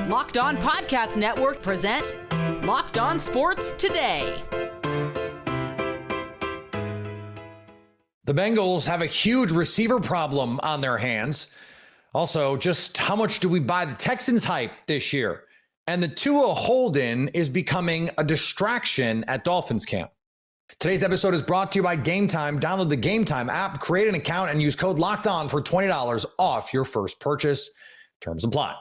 Locked On Podcast Network presents Locked On Sports Today. The Bengals have a huge receiver problem on their hands. Also, just how much do we buy the Texans hype this year? And the Tua Hold-In is becoming a distraction at Dolphins camp. Today's episode is brought to you by Game Time. Download the Game Time app, create an account, and use code LOCKEDON for $20 off your first purchase. Terms apply.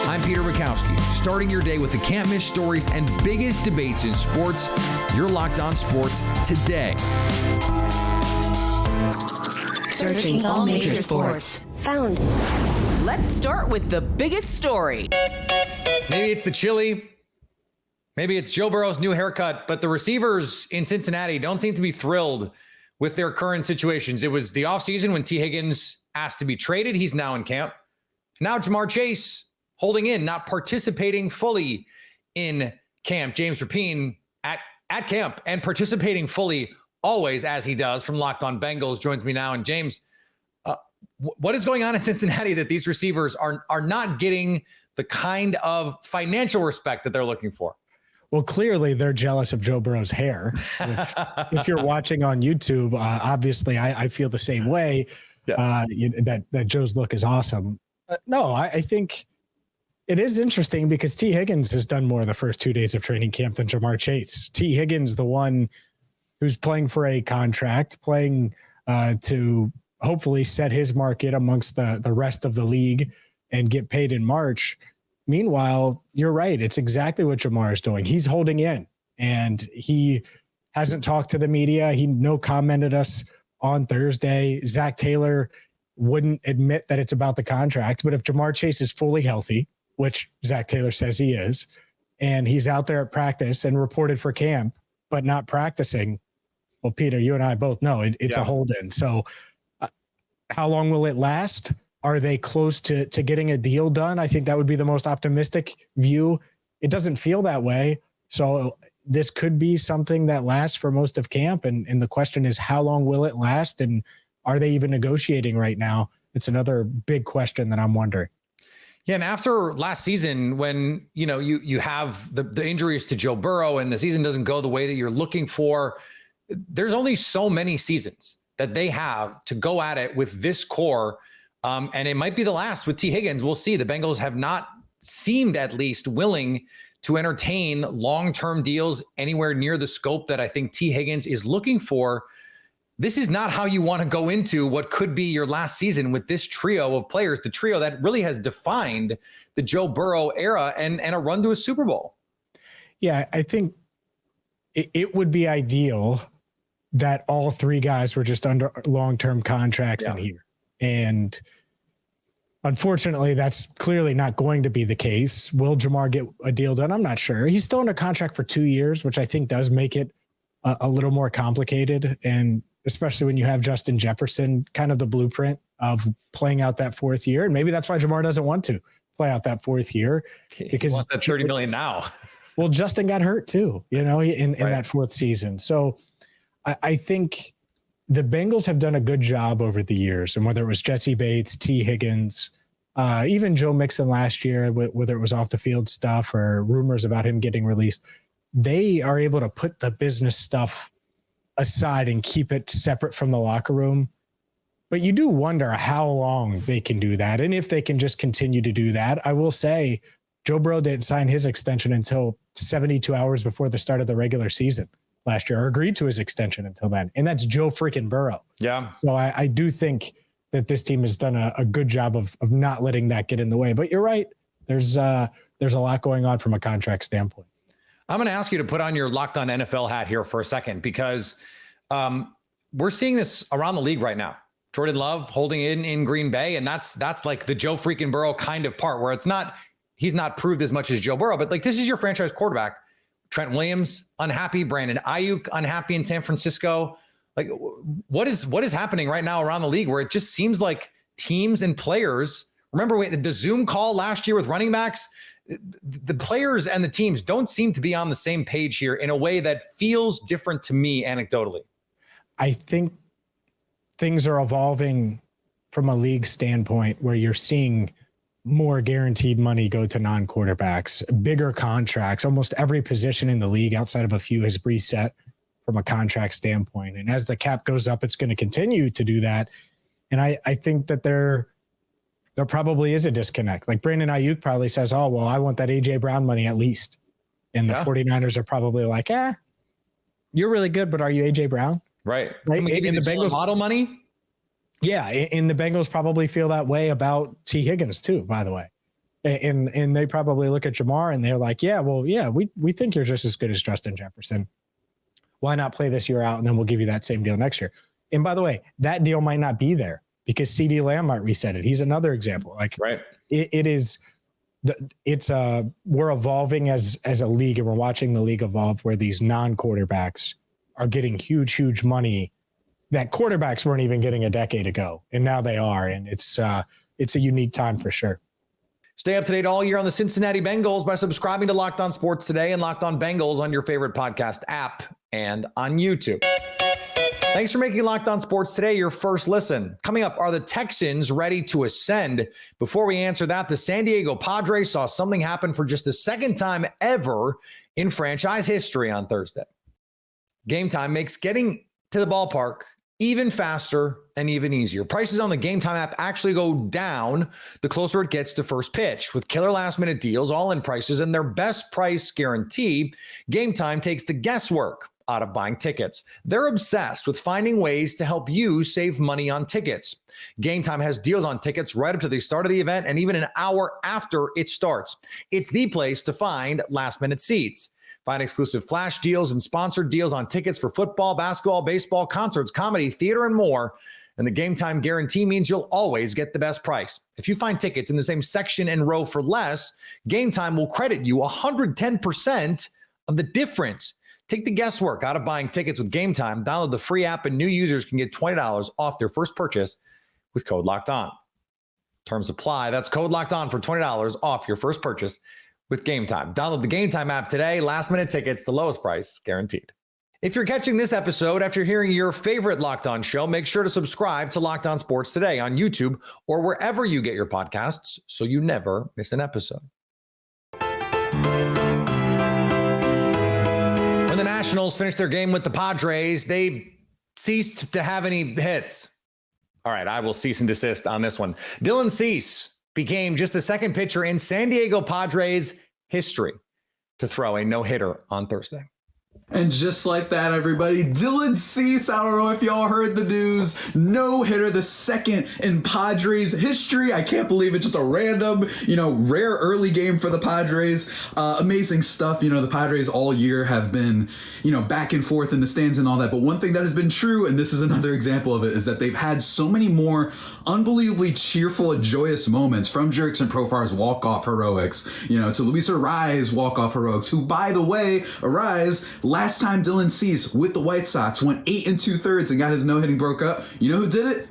I'm Peter Bukowski, starting your day with the can't-miss stories and biggest debates in sports. You're Locked On Sports Today. Searching all major sports. Found. Let's start with the biggest story. Maybe it's the chili. Maybe it's Joe Burrow's new haircut, but the receivers in Cincinnati don't seem to be thrilled with their current situations. It was the offseason when T. Higgins asked to be traded. He's now in camp. Now Jamar Chase holding in, not participating fully in camp. James Rapine at camp and participating fully always as he does from Locked On Bengals joins me now. And James, what is going on in Cincinnati that these receivers are not getting the kind of financial respect that they're looking for? Well, clearly they're jealous of Joe Burrow's hair. Which, if you're watching on YouTube, obviously I feel the same way. Yeah. That Joe's look is awesome. No, I think it is interesting because T. Higgins has done more the first 2 days of training camp than Jamar Chase. T. Higgins, the one who's playing for a contract, playing to hopefully set his market amongst the rest of the league and get paid in March. Meanwhile, you're right. It's exactly what Jamar is doing. He's holding in, and he hasn't talked to the media. He no commented us on Thursday. Zach Taylor wouldn't admit that it's about the contract, but if Jamar Chase is fully healthy, which Zach Taylor says he is, and he's out there at practice and reported for camp, but not practicing, well, Peter, you and I both know it's a hold-in. So how long will it last? Are they close to getting a deal done? I think that would be the most optimistic view. It doesn't feel that way. So this could be something that lasts for most of camp. And the question is, how long will it last? And are they even negotiating right now? It's another big question that I'm wondering. Yeah, and after last season, when you have the injuries to Joe Burrow and the season doesn't go the way that you're looking for, there's only so many seasons that they have to go at it with this core. And it might be the last with T. Higgins. We'll see. The Bengals have not seemed at least willing to entertain long-term deals anywhere near the scope that I think T. Higgins is looking for. This is not how you want to go into what could be your last season with this trio of players, the trio that really has defined the Joe Burrow era and a run to a Super Bowl. Yeah, I think it would be ideal that all three guys were just under long-term contracts in here. And unfortunately, that's clearly not going to be the case. Will Jamar get a deal done? I'm not sure. He's still under contract for 2 years, which I think does make it a little more complicated. And especially when you have Justin Jefferson, kind of the blueprint of playing out that fourth year. And maybe that's why Jamar doesn't want to play out that fourth year. Because he wants that $30 million now. Well, Justin got hurt too, in that fourth season. So I think the Bengals have done a good job over the years. And whether it was Jesse Bates, T. Higgins, even Joe Mixon last year, whether it was off the field stuff or rumors about him getting released, they are able to put the business stuff aside and keep it separate from the locker room. But you do wonder how long they can do that. And if they can just continue to do that. I will say Joe Burrow didn't sign his extension until 72 hours before the start of the regular season last year, or agreed to his extension until then. And that's Joe freaking Burrow. Yeah. So I do think that this team has done a good job of not letting that get in the way. But you're right. There's a lot going on from a contract standpoint. I'm going to ask you to put on your Locked On NFL hat here for a second, because we're seeing this around the league right now. Jordan Love holding in Green Bay. And that's like the Joe freaking Burrow kind of part where he's not proved as much as Joe Burrow, but like, this is your franchise quarterback. Trent Williams unhappy, Brandon Ayuk unhappy in San Francisco. Like, what is happening right now around the league where it just seems like teams and players, remember the Zoom call last year with running backs, the players and the teams don't seem to be on the same page here in a way that feels different to me anecdotally. I think things are evolving from a league standpoint where you're seeing more guaranteed money go to non-quarterbacks, bigger contracts. Almost every position in the league outside of a few has reset from a contract standpoint. And as the cap goes up, it's going to continue to do that. And I think that there probably is a disconnect. Like Brandon Ayuk probably says, oh, well, I want that A.J. Brown money at least. And the 49ers are probably like, you're really good, but are you A.J. Brown? Right. Maybe in the Bengals model money. Yeah. And the Bengals probably feel that way about T. Higgins too, by the way. And they probably look at Jamar and they're like, we think you're just as good as Justin Jefferson. Why not play this year out? And then we'll give you that same deal next year. And by the way, that deal might not be there because CeeDee Lamb might reset it. He's another example. Like right. We're evolving as a league, and we're watching the league evolve where these non-quarterbacks are getting huge money that quarterbacks weren't even getting a decade ago. And now they are. And it's a unique time for sure. Stay up to date all year on the Cincinnati Bengals by subscribing to Locked On Sports Today and Locked On Bengals on your favorite podcast app and on YouTube. Thanks for making Locked On Sports Today your first listen. Coming up, are the Texans ready to ascend? Before we answer that, the San Diego Padres saw something happen for just the second time ever in franchise history on Thursday. Game Time makes getting to the ballpark even faster and even easier. Prices on the Game Time app actually go down the closer it gets to first pitch. With killer last-minute deals, all-in prices, and their best price guarantee, Game Time takes the guesswork out of buying tickets. They're obsessed with finding ways to help you save money on tickets. Game Time has deals on tickets right up to the start of the event and even an hour after it starts. It's the place to find last-minute seats. Find exclusive flash deals and sponsored deals on tickets for football, basketball, baseball, concerts, comedy, theater, and more. And the Game Time guarantee means you'll always get the best price. If you find tickets in the same section and row for less, Game Time will credit you 110% of the difference. Take the guesswork out of buying tickets with Game Time. Download the free app, and new users can get $20 off their first purchase with code Locked On. Terms apply. That's code Locked On for $20 off your first purchase with Game Time. Download the Game Time app today. Last minute tickets, the lowest price guaranteed. If you're catching this episode after hearing your favorite Locked On show, make sure to subscribe to Locked On Sports Today on YouTube or wherever you get your podcasts so you never miss an episode. When the Nationals finished their game with the Padres, they ceased to have any hits. All right, I will cease and desist on this one. Dylan Cease became just the second pitcher in San Diego Padres history to throw a no-hitter on Thursday. And just like that, everybody, Dylan Cease, I don't know if y'all heard the news, no-hitter, the second in Padres history. I can't believe it. Just a random, rare early game for the Padres. Amazing stuff. The Padres all year have been, back and forth in the stands and all that. But one thing that has been true, and this is another example of it, is that they've had so many more unbelievably cheerful and joyous moments, from Jerks and Profar's walk-off heroics, to Luis Arraez walk-off heroics, who, by the way, Arraez, last time Dylan Cease with the White Sox went 8 2/3 and got his no-hitting broke up, you know who did it?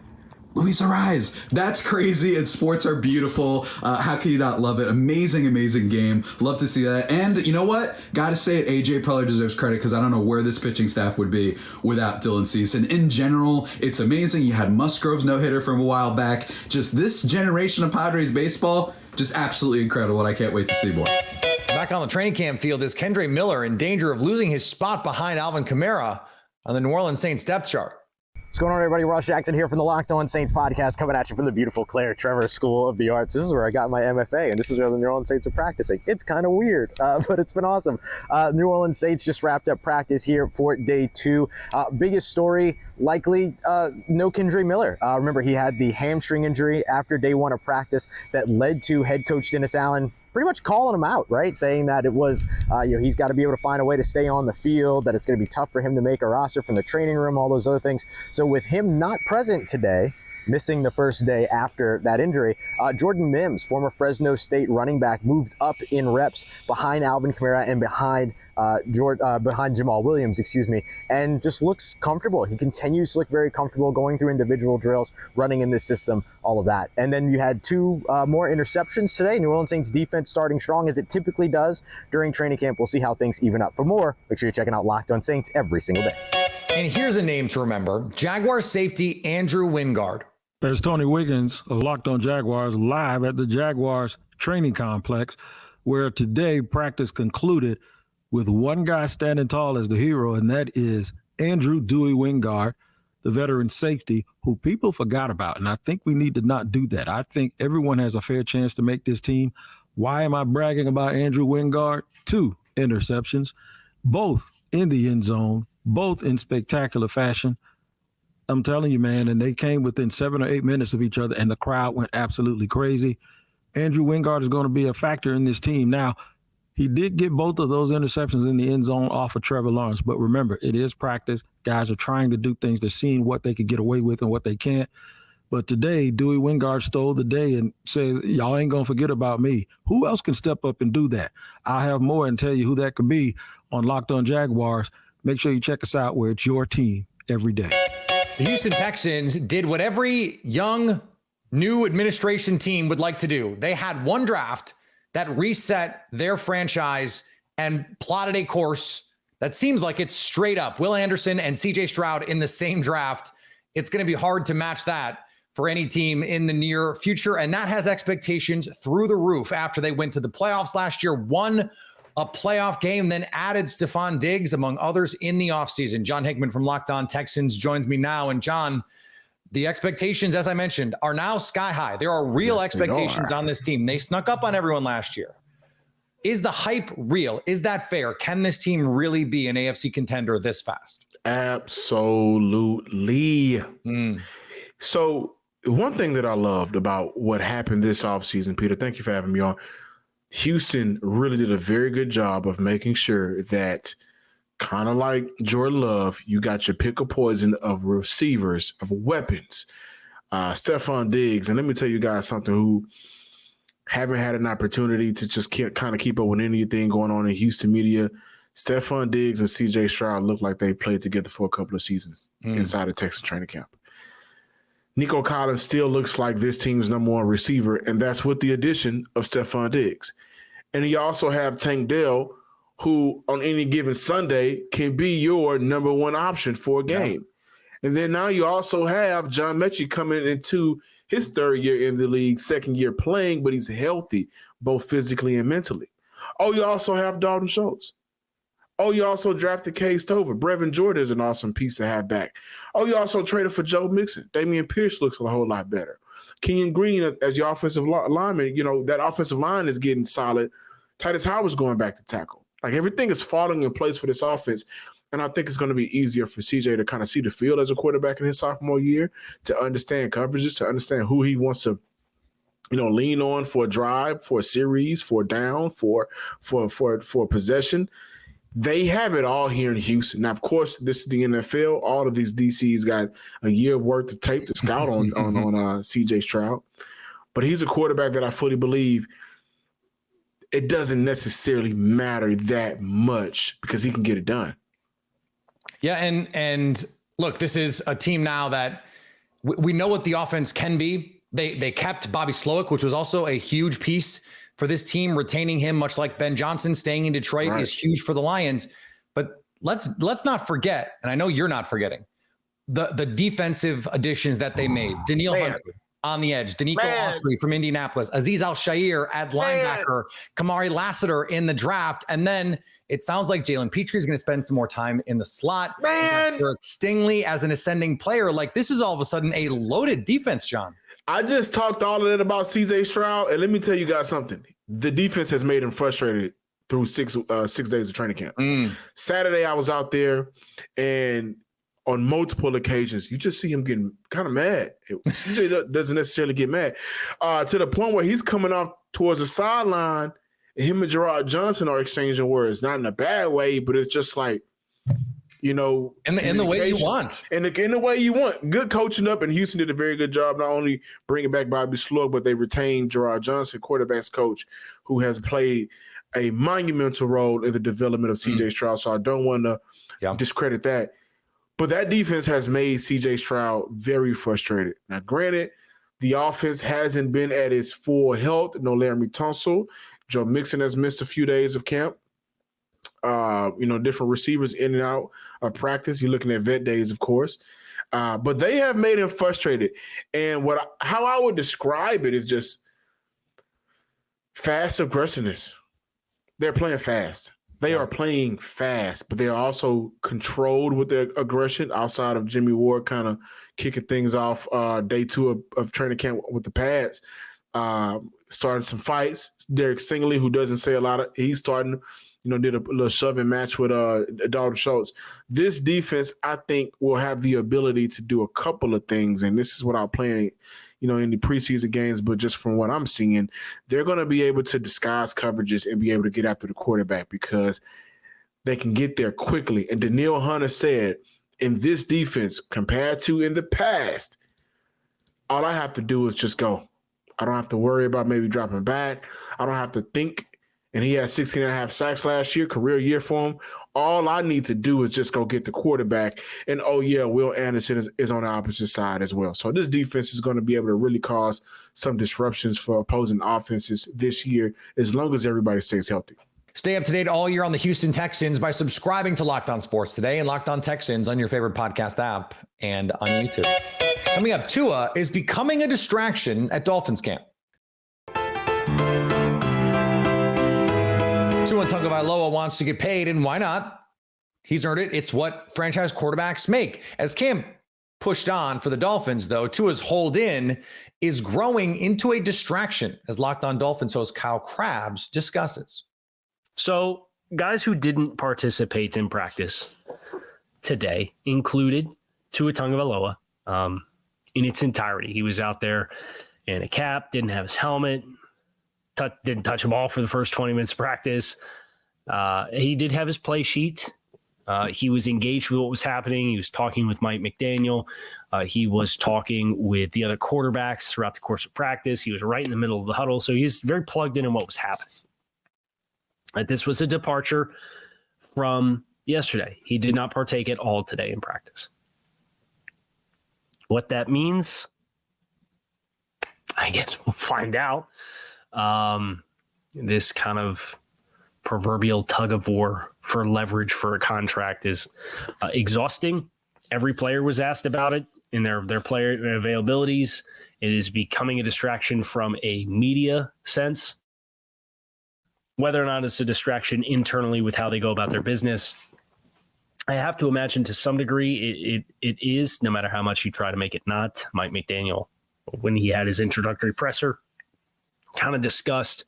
Luis Arraez. That's crazy, and sports are beautiful. How can you not love it? Amazing, amazing game. Love to see that. And you know what? Gotta say it, AJ Preller deserves credit, because I don't know where this pitching staff would be without Dylan Cease. And in general, it's amazing. You had Musgrove's no-hitter from a while back. Just this generation of Padres baseball, just absolutely incredible, and I can't wait to see more. Back on the training camp field is Kendre Miller in danger of losing his spot behind Alvin Kamara on the New Orleans Saints depth chart. What's going on, everybody? Ross Jackson here from the Locked On Saints podcast, coming at you from the beautiful Claire Trevor School of the Arts. This is where I got my MFA, and this is where the New Orleans Saints are practicing. It's kind of weird, but it's been awesome. New Orleans Saints just wrapped up practice here for day 2. Biggest story, likely, no Kendre Miller. Remember, he had the hamstring injury after day 1 of practice that led to head coach Dennis Allen pretty much calling him out, right? Saying that it was, he's got to be able to find a way to stay on the field, that it's going to be tough for him to make a roster from the training room, all those other things. So with him not present today, missing the first day after that injury, Jordan Mims, former Fresno State running back, moved up in reps behind Alvin Kamara and behind Jamal Williams, and just looks comfortable. He continues to look very comfortable going through individual drills, running in this system, all of that. And then you had 2 more interceptions today. New Orleans Saints defense starting strong as it typically does during training camp. We'll see how things even up. For more, make sure you're checking out Locked On Saints every single day. And here's a name to remember: Jaguars safety Andrew Wingard. There's Tony Wiggins of Locked On Jaguars live at the Jaguars training complex, where today practice concluded with one guy standing tall as the hero, and that is Andrew Dewey Wingard, the veteran safety who people forgot about. And I think we need to not do that. I think everyone has a fair chance to make this team. Why am I bragging about Andrew Wingard? 2 interceptions, both in the end zone, both in spectacular fashion. I'm telling you, man, and they came within 7 or 8 minutes of each other, and the crowd went absolutely crazy. Andrew Wingard is going to be a factor in this team. Now, he did get both of those interceptions in the end zone off of Trevor Lawrence, but remember, it is practice. Guys are trying to do things. They're seeing what they could get away with and what they can't. But today, Dewey Wingard stole the day and says, y'all ain't going to forget about me. Who else can step up and do that? I'll have more and tell you who that could be on Locked On Jaguars. Make sure you check us out where it's your team every day. The Houston Texans did what every young, new administration team would like to do. They had one draft that reset their franchise and plotted a course that seems like it's straight up. Will Anderson and CJ Stroud in the same draft. It's going to be hard to match that for any team in the near future. And that has expectations through the roof after they went to the playoffs last year, won a playoff game, then added Stephon Diggs, among others, in the offseason. John Hickman from Locked On Texans joins me now. And John, the expectations, as I mentioned, are now sky high. There are real expectations on this team. They snuck up on everyone last year. Is the hype real? Is that fair? Can this team really be an AFC contender this fast? Absolutely. So one thing that I loved about what happened this offseason, Peter, thank you for having me on. Houston really did a very good job of making sure that, kind of like Jordan Love, you got your pick of poison of receivers, of weapons. Stephon Diggs, and let me tell you guys something who haven't had an opportunity to just kind of keep up with anything going on in Houston media. Stephon Diggs and CJ Stroud look like they played together for a couple of seasons inside of Texas training camp. Nico Collins still looks like this team's number one receiver, and that's with the addition of Stephon Diggs. And you also have Tank Dell, who on any given Sunday can be your number one option for a game. Yeah. And then now you also have John Mechie coming into his third year in the league, second year playing, but he's healthy, both physically and mentally. Oh, you also have Dalton Schultz. Oh, you also drafted Cade Stover. Brevin Jordan is an awesome piece to have back. Oh, you also traded for Joe Mixon. Damian Pierce looks a whole lot better. Kenyon Green as your offensive lineman, that offensive line is getting solid. Titus Howard's going back to tackle. Like, everything is falling in place for this offense. And I think it's going to be easier for CJ to kind of see the field as a quarterback in his sophomore year, to understand coverages, to understand who he wants to lean on for a drive, for a series, for a down, for a possession. They have it all here in Houston. Now, of course, this is the NFL. All of these DCs got a year worth of tape to scout on CJ Stroud. But he's a quarterback that I fully believe it doesn't necessarily matter that much because he can get it done. Yeah, and look, this is a team now that we know what the offense can be. They kept Bobby Slowick, which was also a huge piece for this team. Retaining him, much like Ben Johnson staying in Detroit, is huge for the Lions. But let's not forget, and I know you're not forgetting, the defensive additions that they made. Daniil Hunter on the edge, Danico Autry from Indianapolis, Azeez Al-Shaair at linebacker, Kamari Lassiter in the draft, and then it sounds like Jalen Petrie is going to spend some more time in the slot. Eric Stingley as an ascending player. Like, this is all of a sudden a loaded defense, John. I just talked all of that about CJ Stroud, and let me tell you guys something. The defense has made him frustrated through 6 days of training camp. Saturday, I was out there, and on multiple occasions, you just see him getting kind of mad. CJ doesn't necessarily get mad to the point where he's coming off towards the sideline, and him and Gerard Johnson are exchanging words, not in a bad way, but it's just like, in the way you want. In the way you want. Good coaching up, and Houston did a very good job not only bringing back Bobby Slowick, but they retained Gerard Johnson, quarterbacks coach, who has played a monumental role in the development of CJ Stroud. So I don't want to discredit that. But that defense has made CJ Stroud very frustrated. Now, granted, the offense hasn't been at its full health. No Laramie Tunsil. Joe Mixon has missed a few days of camp. Different receivers in and out of practice. You're looking at vet days, of course. But they have made him frustrated. And how I would describe it is just fast aggressiveness. They're playing fast. They are playing fast, but they are also controlled with their aggression outside of Jimmy Ward kind of kicking things off day 2 of training camp with the pads. Starting some fights. Derek Stingley, who doesn't say a lot, he's starting, did a little shoving match with Dalton Schultz. This defense, I think, will have the ability to do a couple of things, and this is without playing, in the preseason games, but just from what I'm seeing, they're going to be able to disguise coverages and be able to get after the quarterback because they can get there quickly. And Danielle Hunter said, in this defense, compared to in the past, all I have to do is just go. I don't have to worry about maybe dropping back. I don't have to think. And he had 16 and a half sacks last year, career year for him. All I need to do is just go get the quarterback. And, Will Anderson is on the opposite side as well. So this defense is going to be able to really cause some disruptions for opposing offenses this year as long as everybody stays healthy. Stay up to date all year on the Houston Texans by subscribing to Locked On Sports Today and Locked On Texans on your favorite podcast app and on YouTube. Coming up, Tua is becoming a distraction at Dolphins camp. Tua Tagovailoa wants to get paid, and why not? He's earned it. It's what franchise quarterbacks make. As camp pushed on for the Dolphins, though, Tua's hold-in is growing into a distraction, as Locked On Dolphins host Kyle Krabs discusses. So guys who didn't participate in practice today included Tua Tagovailoa in its entirety. He was out there in a cap, didn't have his helmet, didn't touch a ball for the first 20 minutes of practice. He did have his play sheet. He was engaged with what was happening. He was talking with Mike McDaniel. He was talking with the other quarterbacks throughout the course of practice. He was right in the middle of the huddle. So he's very plugged in what was happening. This was a departure from yesterday. He did not partake at all today in practice. What that means, I guess we'll find out. This kind of proverbial tug of war for leverage for a contract is exhausting. Every player was asked about it in their player availabilities. It is becoming a distraction from a media sense. Whether or not it's a distraction internally with how they go about their business, I have to imagine to some degree it is, no matter how much you try to make it not. Mike McDaniel, when he had his introductory presser, kind of discussed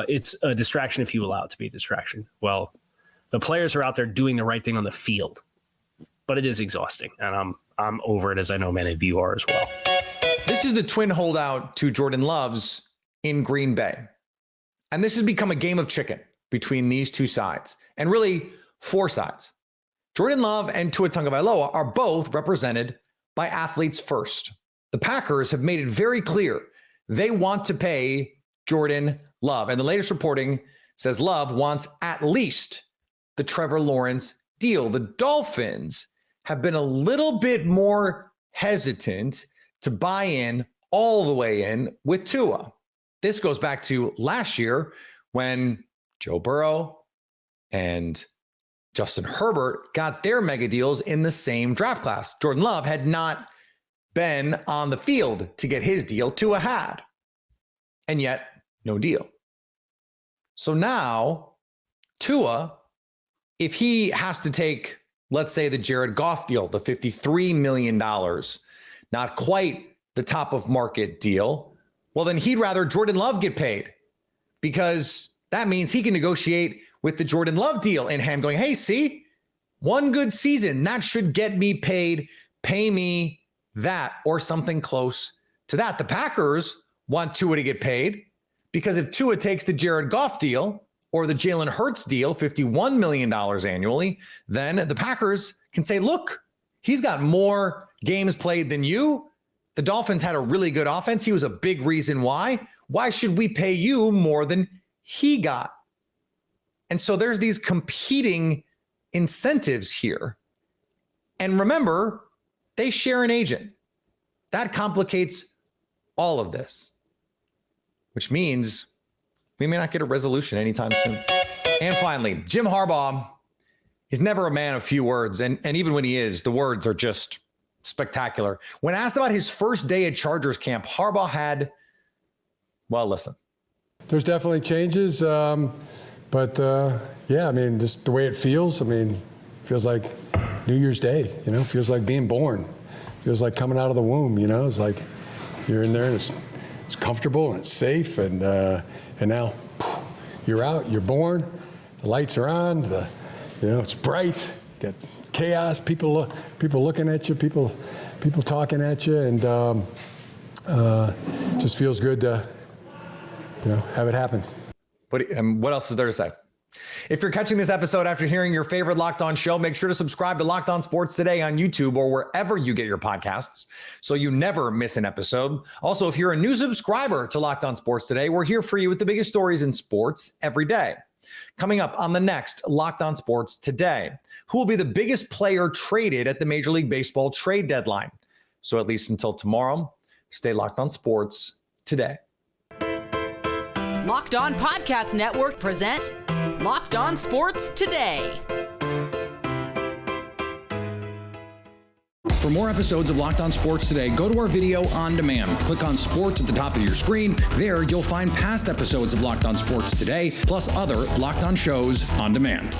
it's a distraction if you allow it to be a distraction. Well, the players are out there doing the right thing on the field, but it is exhausting, and I'm over it, as I know many of you are as well. This is the twin holdout to Jordan Love's in Green Bay. And this has become a game of chicken between these two sides, and really 4 sides. Jordan Love and Tua Tagovailoa are both represented by athletes first. The Packers have made it very clear they want to pay Jordan Love. And the latest reporting says Love wants at least the Trevor Lawrence deal. The Dolphins have been a little bit more hesitant to buy in all the way in with Tua. This goes back to last year when Joe Burrow and Justin Herbert got their mega deals in the same draft class. Jordan Love had not been on the field to get his deal. Tua had, and yet no deal. So now Tua, if he has to take, let's say, the Jared Goff deal, the $53 million, not quite the top of market deal, well, then he'd rather Jordan Love get paid, because that means he can negotiate with the Jordan Love deal in hand, going, hey, see, one good season, that should get me paid. Pay me that or something close to that. The Packers want Tua to get paid, because if Tua takes the Jared Goff deal or the Jalen Hurts deal, $51 million annually, then the Packers can say, look, he's got more games played than you. The Dolphins had a really good offense. He was a big reason why. Why should we pay you more than he got? And so there's these competing incentives here. And remember, they share an agent. That complicates all of this, which means we may not get a resolution anytime soon. And finally, Jim Harbaugh is never a man of few words. And even when he is, the words are just spectacular. When asked about his first day at Chargers camp, Harbaugh had, well, listen. There's definitely changes, but yeah, I mean, just the way it feels. I mean, it feels like New Year's Day. You know, feels like being born. Feels like coming out of the womb. You know, it's like you're in there and it's comfortable and it's safe, and now you're out. You're born. The lights are on. It's bright. You got chaos. People looking at you. People talking at you, and just feels good to have it happen. What else is there to say? If you're catching this episode after hearing your favorite Locked On show, make sure to subscribe to Locked On Sports Today on YouTube or wherever you get your podcasts so you never miss an episode. Also, if you're a new subscriber to Locked On Sports Today, we're here for you with the biggest stories in sports every day. Coming up on the next Locked On Sports Today, who will be the biggest player traded at the Major League Baseball trade deadline? So at least until tomorrow, stay locked on sports today. Locked On Podcast Network presents Locked On Sports Today. For more episodes of Locked On Sports Today, go to our video on demand. Click on Sports at the top of your screen. There, you'll find past episodes of Locked On Sports Today, plus other Locked On shows on demand.